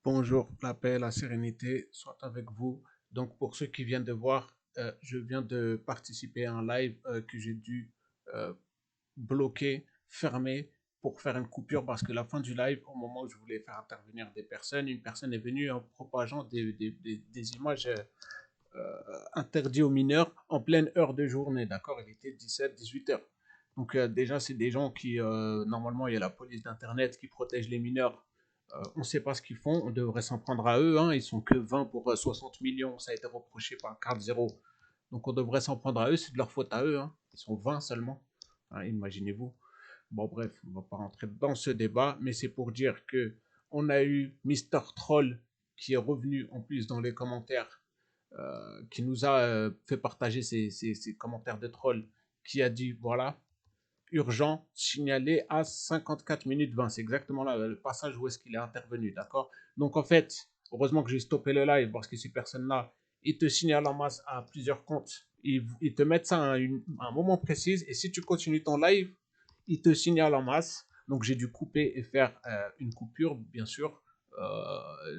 Bonjour, la paix, la sérénité soit avec vous. Donc, pour ceux qui viennent de voir, je viens de participer à un live que j'ai dû euh, bloquer, fermer pour faire une coupure parce que la fin du live, au moment où je voulais faire intervenir des personnes, une personne est venue en propageant des images interdites aux mineurs en pleine heure de journée. D'accord, il était 17-18 heures. Donc, déjà, c'est des gens qui, normalement, il y a la police d'Internet qui protège les mineurs. On ne sait pas ce qu'ils font, on devrait s'en prendre à eux, hein. Ils sont que 20 pour 60 millions, ça a été reproché par Carte Zéro. Donc on devrait s'en prendre à eux, c'est de leur faute à eux, hein. Ils sont 20 seulement, hein, imaginez-vous. Bon bref, on ne va pas rentrer dans ce débat, mais c'est pour dire que on a eu Mister Troll qui est revenu en plus dans les commentaires, qui nous a fait partager ses commentaires de troll, qui a dit voilà, urgent, signalé à 54 minutes 20. C'est exactement là le passage où est-ce qu'il est intervenu, d'accord. Donc en fait, heureusement que j'ai stoppé le live parce que ces personnes-là, ils te signalent en masse à plusieurs comptes. Ils te mettent ça à un moment précis et si tu continues ton live, ils te signalent en masse. Donc j'ai dû couper et faire une coupure, bien sûr.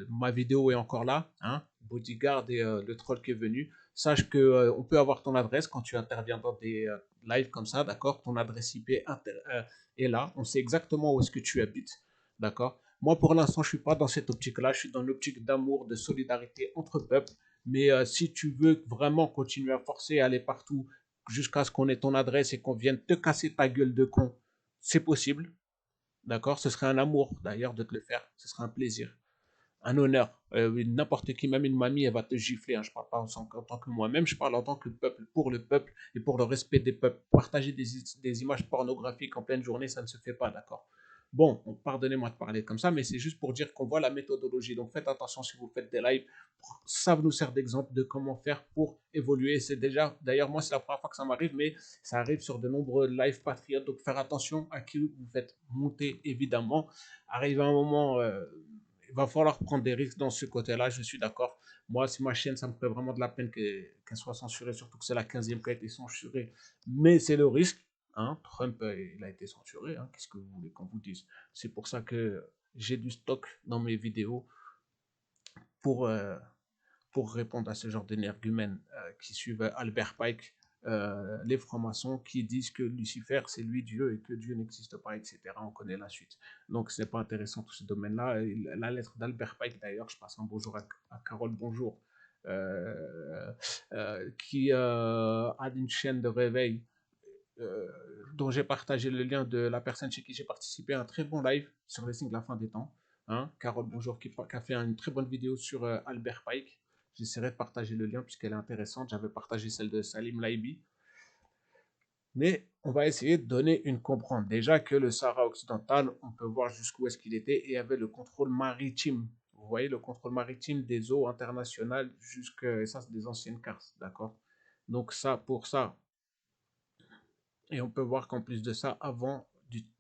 Ma vidéo est encore là, hein, Bodyguard et le troll qui est venu. Sache que on peut avoir ton adresse quand tu interviens dans des live comme ça, d'accord. Ton adresse IP est là, on sait exactement où est-ce que tu habites, d'accord. Moi, pour l'instant, je suis pas dans cette optique-là, je suis dans l'optique d'amour, de solidarité entre peuples. Mais si tu veux vraiment continuer à forcer, à aller partout, jusqu'à ce qu'on ait ton adresse et qu'on vienne te casser ta gueule de con, c'est possible, d'accord. Ce serait un amour, d'ailleurs, de te le faire, ce serait un plaisir, un honneur. N'importe qui, même une mamie, elle va te gifler, hein. Je ne parle pas en tant que moi-même, je parle en tant que peuple, pour le peuple et pour le respect des peuples. Partager des images pornographiques en pleine journée, ça ne se fait pas, d'accord. Bon, pardonnez-moi de parler comme ça, mais c'est juste pour dire qu'on voit la méthodologie. Donc faites attention si vous faites des lives. Ça nous sert d'exemple de comment faire pour évoluer. C'est déjà, d'ailleurs, moi, c'est la première fois que ça m'arrive, mais ça arrive sur de nombreux lives patriotes. Donc faire attention à qui vous faites monter, évidemment. Arrive un moment, il va falloir prendre des risques dans ce côté-là, je suis d'accord. Moi, si ma chaîne, ça me ferait vraiment de la peine qu'elle soit censurée, surtout que c'est la 15e qui a été censurée. Mais c'est le risque, hein. Trump, il a été censuré, hein. Qu'est-ce que vous voulez qu'on vous dise? C'est pour ça que j'ai du stock dans mes vidéos pour, euh, pour répondre à ce genre d'énergumènes qui suivent Albert Pike, les francs-maçons qui disent que Lucifer c'est lui Dieu et que Dieu n'existe pas, etc. On connaît la suite. Donc c'est pas intéressant tout ce domaine-là. La lettre d'Albert Pike d'ailleurs, je passe un bonjour à Carole, bonjour, qui a une chaîne de réveil euh, dont j'ai partagé le lien de la personne chez qui j'ai participé à un très bon live sur les signes de la fin des temps. Hein, Carole Bonjour qui a fait une très bonne vidéo sur Albert Pike. J'essaierai de partager le lien puisqu'elle est intéressante. J'avais partagé celle de Salim Laibi. Mais on va essayer de donner une comprendre. Déjà que le Sahara occidental, on peut voir jusqu'où est-ce qu'il était et il y avait le contrôle maritime. Vous voyez, le contrôle maritime des eaux internationales jusqu'à, et ça c'est des anciennes cartes, d'accord. Donc ça, pour ça, et on peut voir qu'en plus de ça, avant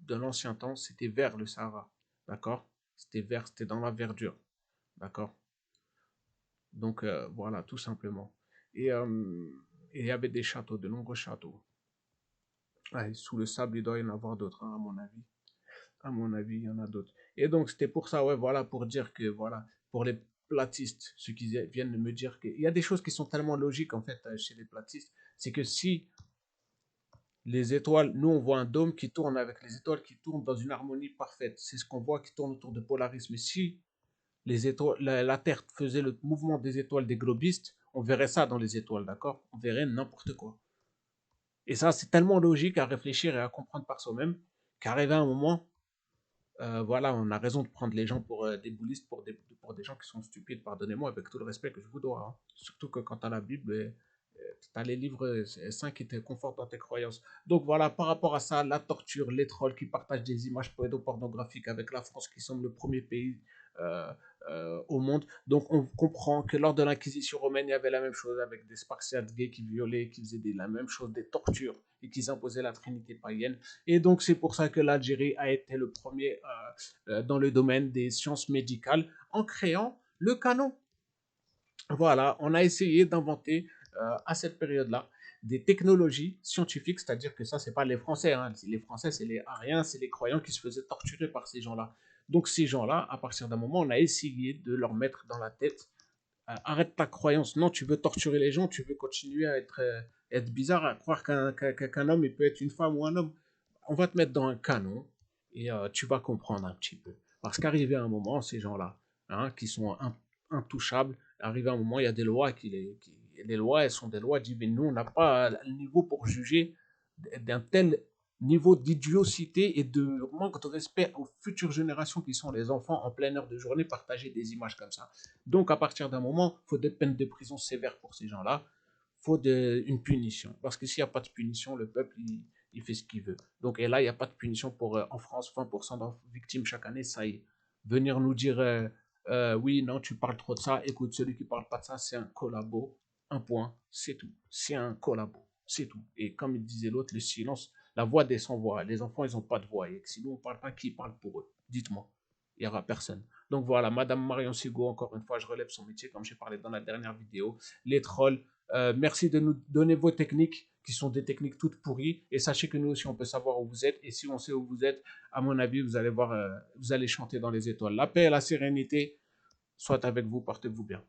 de l'ancien temps, c'était vers le Sahara. D'accord. C'était vert, c'était dans la verdure. D'accord. Donc voilà, tout simplement. Et il y avait des châteaux, de nombreux châteaux. Ah, et sous le sable, il doit y en avoir d'autres, hein, à mon avis. À mon avis, il y en a d'autres. Et donc, c'était pour ça, ouais, voilà, pour dire que, voilà, pour les platistes, ceux qui viennent de me dire qu'il y a des choses qui sont tellement logiques, en fait, chez les platistes, c'est que si les étoiles, nous on voit un dôme qui tourne avec les étoiles qui tournent dans une harmonie parfaite. C'est ce qu'on voit qui tourne autour de Polaris. Mais si les étoiles, la Terre faisait le mouvement des étoiles des globistes, on verrait ça dans les étoiles, d'accord. On verrait n'importe quoi. Et ça, c'est tellement logique à réfléchir et à comprendre par soi-même qu'arrivé à un moment, voilà, on a raison de prendre les gens pour des boulistes, pour des gens qui sont stupides, pardonnez-moi, avec tout le respect que je vous dois, hein. Surtout que quand tu as la Bible, tu as les livres saints qui te confortent dans tes croyances. Donc voilà, par rapport à ça, la torture, les trolls qui partagent des images pédopornographiques avec la France qui semble le premier pays euh, au monde. Donc on comprend que lors de l'Inquisition romaine, il y avait la même chose avec des Spartiates gays qui violaient, qui faisaient la même chose, des tortures et qui imposaient la trinité païenne. Et donc c'est pour ça que l'Algérie a été le premier dans le domaine des sciences médicales en créant le canon. Voilà, on a essayé d'inventer à cette période-là des technologies scientifiques, c'est-à-dire que ça, c'est pas les Français, hein. Les Français, c'est les Ariens, c'est les croyants qui se faisaient torturer par ces gens-là. Donc ces gens-là, à partir d'un moment, on a essayé de leur mettre dans la tête, arrête ta croyance, non, tu veux torturer les gens, tu veux continuer à être bizarre, à croire qu'un homme, il peut être une femme ou un homme. On va te mettre dans un canon et tu vas comprendre un petit peu. Parce qu'arrivé à un moment, ces gens-là, hein, qui sont intouchables, arrivé à un moment, il y a des lois les lois, elles sont des lois divines. Nous, on n'a pas le niveau pour juger d'un tel niveau d'idiotie et de manque de respect aux futures générations qui sont les enfants en pleine heure de journée partager des images comme ça. Donc à partir d'un moment, il faut des peines de prison sévères pour ces gens-là, il faut une punition. Parce que s'il n'y a pas de punition, le peuple, il fait ce qu'il veut. Donc et là, il n'y a pas de punition pour, en France, 20% de victimes chaque année, ça y est. Venir nous dire, oui, non, tu parles trop de ça, écoute, celui qui ne parle pas de ça, c'est un collabo, un point, c'est tout. C'est un collabo. C'est tout. Et comme il disait l'autre, le silence, la voix des sans-voix. Les enfants, ils n'ont pas de voix. Et si nous, on ne parle pas, qui parle pour eux? Dites-moi. Il n'y aura personne. Donc voilà, Madame Marion Sigo, encore une fois, je relève son métier, comme j'ai parlé dans la dernière vidéo. Les trolls, merci de nous donner vos techniques, qui sont des techniques toutes pourries. Et sachez que nous aussi, on peut savoir où vous êtes. Et si on sait où vous êtes, à mon avis, vous allez voir, vous allez chanter dans les étoiles. La paix et la sérénité soient avec vous. Portez-vous bien.